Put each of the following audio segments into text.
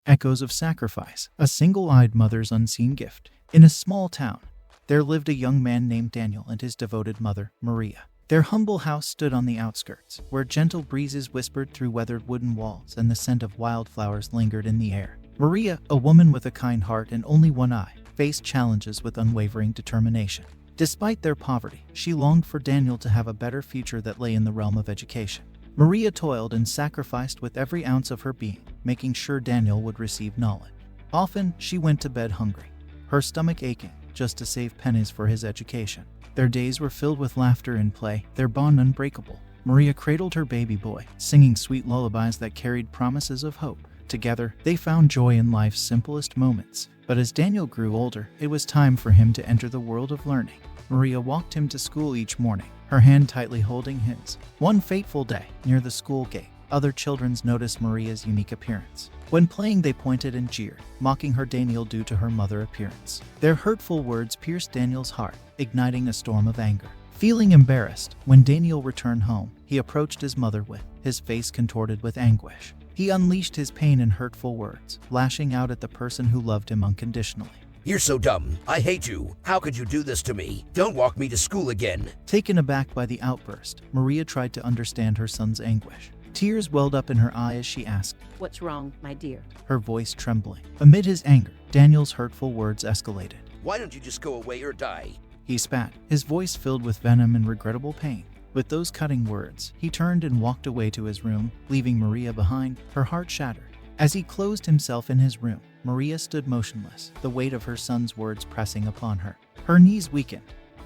Echoes of sacrifice, a single-eyed mother's unseen gift. In a small town, there lived a young man named Daniel and his devoted mother, Maria. Their humble house stood on the outskirts, where gentle breezes whispered through weathered wooden walls and the scent of wildflowers lingered in the air. Maria, a woman with a kind heart and only one eye, faced challenges with unwavering determination. Despite their poverty, she longed for Daniel to have a better future that lay in the realm of education. Maria toiled and sacrificed with every ounce of her being, making sure Daniel would receive knowledge. Often, she went to bed hungry, her stomach aching, just to save pennies for his education. Their days were filled with laughter and play, their bond unbreakable. Maria cradled her baby boy, singing sweet lullabies that carried promises of hope. Together, they found joy in life's simplest moments. But as Daniel grew older, it was time for him to enter the world of learning. Maria walked him to school each morning, her hand tightly holding his. One fateful day, near the school gate, other children noticed Maria's unique appearance. When playing, they pointed and jeered, mocking her Daniel due to her mother appearance. Their hurtful words pierced Daniel's heart, igniting a storm of anger. Feeling embarrassed, when Daniel returned home, he approached his mother with his face contorted with anguish. He unleashed his pain in hurtful words, lashing out at the person who loved him unconditionally. You're so dumb. I hate you. How could you do this to me? Don't walk me to school again. Taken aback by the outburst, Maria tried to understand her son's anguish. Tears welled up in her eyes as she asked, "What's wrong, my dear?" her voice trembling. Amid his anger, Daniel's hurtful words escalated. Why don't you just go away or die? He spat, his voice filled with venom and regrettable pain. With those cutting words, he turned and walked away to his room, leaving Maria behind, her heart shattered. As he closed himself in his room, Maria stood motionless, the weight of her son's words pressing upon her. Her knees weakened,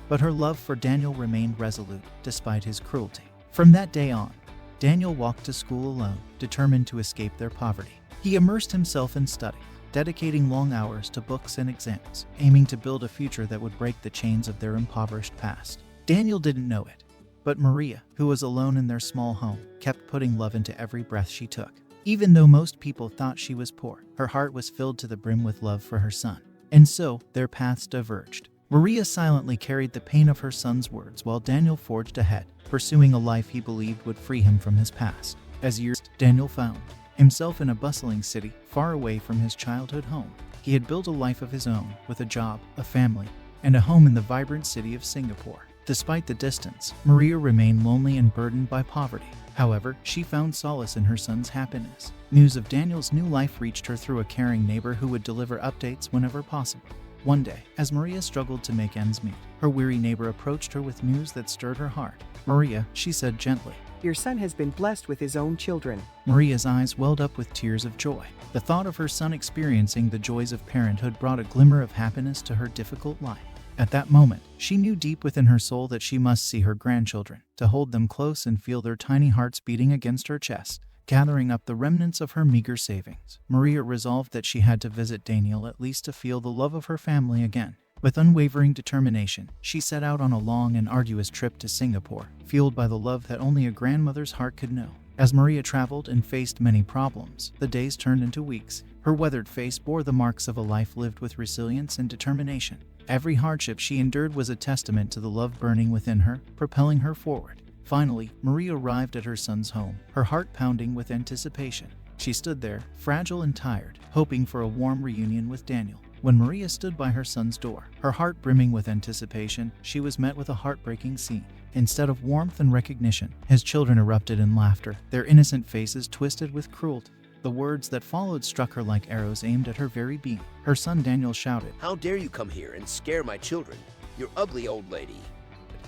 but her love for Daniel remained resolute, despite his cruelty. From that day on, Daniel walked to school alone, determined to escape their poverty. He immersed himself in study, dedicating long hours to books and exams, aiming to build a future that would break the chains of their impoverished past. Daniel didn't know it, but Maria, who was alone in their small home, kept putting love into every breath she took. Even though most people thought she was poor, her heart was filled to the brim with love for her son. And so, their paths diverged. Maria silently carried the pain of her son's words while Daniel forged ahead, pursuing a life he believed would free him from his past. As years, Daniel found himself in a bustling city, far away from his childhood home. He had built a life of his own, with a job, a family, and a home in the vibrant city of Singapore. Despite the distance, Maria remained lonely and burdened by poverty. However, she found solace in her son's happiness. News of Daniel's new life reached her through a caring neighbor who would deliver updates whenever possible. One day, as Maria struggled to make ends meet, her weary neighbor approached her with news that stirred her heart. "Maria," she said gently. "Your son has been blessed with his own children." Maria's eyes welled up with tears of joy. The thought of her son experiencing the joys of parenthood brought a glimmer of happiness to her difficult life. At that moment, she knew deep within her soul that she must see her grandchildren, to hold them close and feel their tiny hearts beating against her chest. Gathering up the remnants of her meager savings, Maria resolved that she had to visit Daniel at least to feel the love of her family again. With unwavering determination, she set out on a long and arduous trip to Singapore, fueled by the love that only a grandmother's heart could know. As Maria traveled and faced many problems, the days turned into weeks. Her weathered face bore the marks of a life lived with resilience and determination. Every hardship she endured was a testament to the love burning within her, propelling her forward. Finally, Maria arrived at her son's home, her heart pounding with anticipation. She stood there, fragile and tired, hoping for a warm reunion with Daniel. When Maria stood by her son's door, her heart brimming with anticipation, she was met with a heartbreaking scene. Instead of warmth and recognition, his children erupted in laughter, their innocent faces twisted with cruelty. The words that followed struck her like arrows aimed at her very being. Her son Daniel shouted, "How dare you come here and scare my children? You ugly old lady."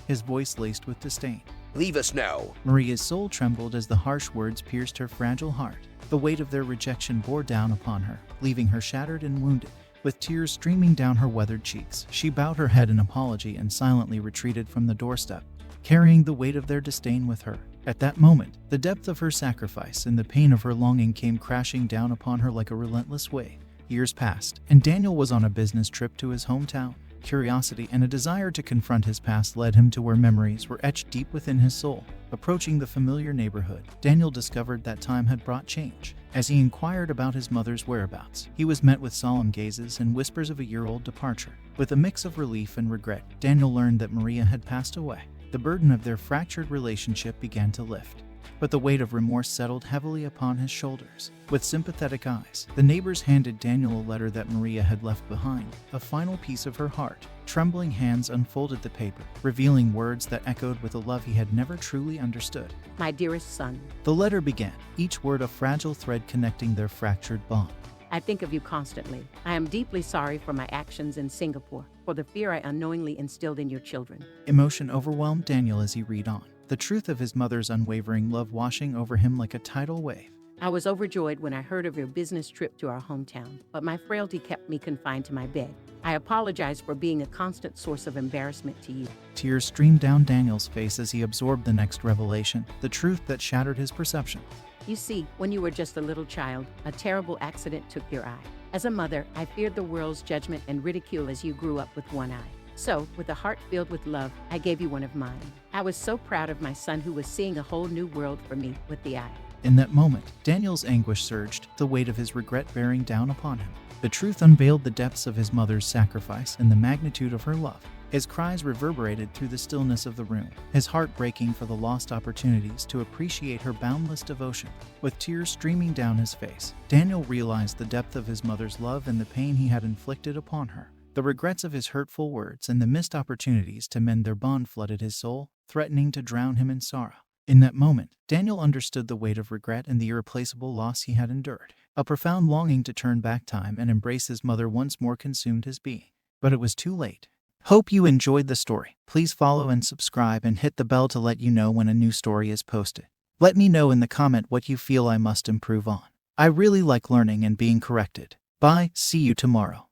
his voice laced with disdain. "Leave us now." Maria's soul trembled as the harsh words pierced her fragile heart. The weight of their rejection bore down upon her, leaving her shattered and wounded. With tears streaming down her weathered cheeks, she bowed her head in apology and silently retreated from the doorstep, carrying the weight of their disdain with her. At that moment, the depth of her sacrifice and the pain of her longing came crashing down upon her like a relentless wave. Years passed, and Daniel was on a business trip to his hometown. Curiosity and a desire to confront his past led him to where memories were etched deep within his soul. Approaching the familiar neighborhood, Daniel discovered that time had brought change. As he inquired about his mother's whereabouts, he was met with solemn gazes and whispers of a year-old departure. With a mix of relief and regret, Daniel learned that Maria had passed away. The burden of their fractured relationship began to lift. but the weight of remorse settled heavily upon his shoulders. With sympathetic eyes, the neighbors handed Daniel a letter that Maria had left behind, a final piece of her heart. Trembling hands unfolded the paper, revealing words that echoed with a love he had never truly understood. My dearest son, The letter began, each word a fragile thread connecting their fractured bond. I think of you constantly. I am deeply sorry for my actions in Singapore, for the fear I unknowingly instilled in your children. Emotion overwhelmed Daniel as he read on, the truth of his mother's unwavering love washing over him like a tidal wave. I was overjoyed when I heard of your business trip to our hometown, but my frailty kept me confined to my bed. I apologize for being a constant source of embarrassment to you. Tears streamed down Daniel's face as he absorbed the next revelation, the truth that shattered his perception. You see, when you were just a little child, a terrible accident took your eye. As a mother, I feared the world's judgment and ridicule as you grew up with one eye. So, with a heart filled with love, I gave you one of mine. I was so proud of my son who was seeing a whole new world for me with the eye. In that moment, Daniel's anguish surged, the weight of his regret bearing down upon him. The truth unveiled the depths of his mother's sacrifice and the magnitude of her love. His cries reverberated through the stillness of the room, his heart breaking for the lost opportunities to appreciate her boundless devotion. With tears streaming down his face, Daniel realized the depth of his mother's love and the pain he had inflicted upon her. The regrets of his hurtful words and the missed opportunities to mend their bond flooded his soul, threatening to drown him in sorrow. In that moment, Daniel understood the weight of regret and the irreplaceable loss he had endured. A profound longing to turn back time and embrace his mother once more consumed his being. But it was too late. Hope you enjoyed the story. Please follow and subscribe and hit the bell to let you know when a new story is posted. Let me know in the comment what you feel I must improve on. I really like learning and being corrected. Bye, see you tomorrow.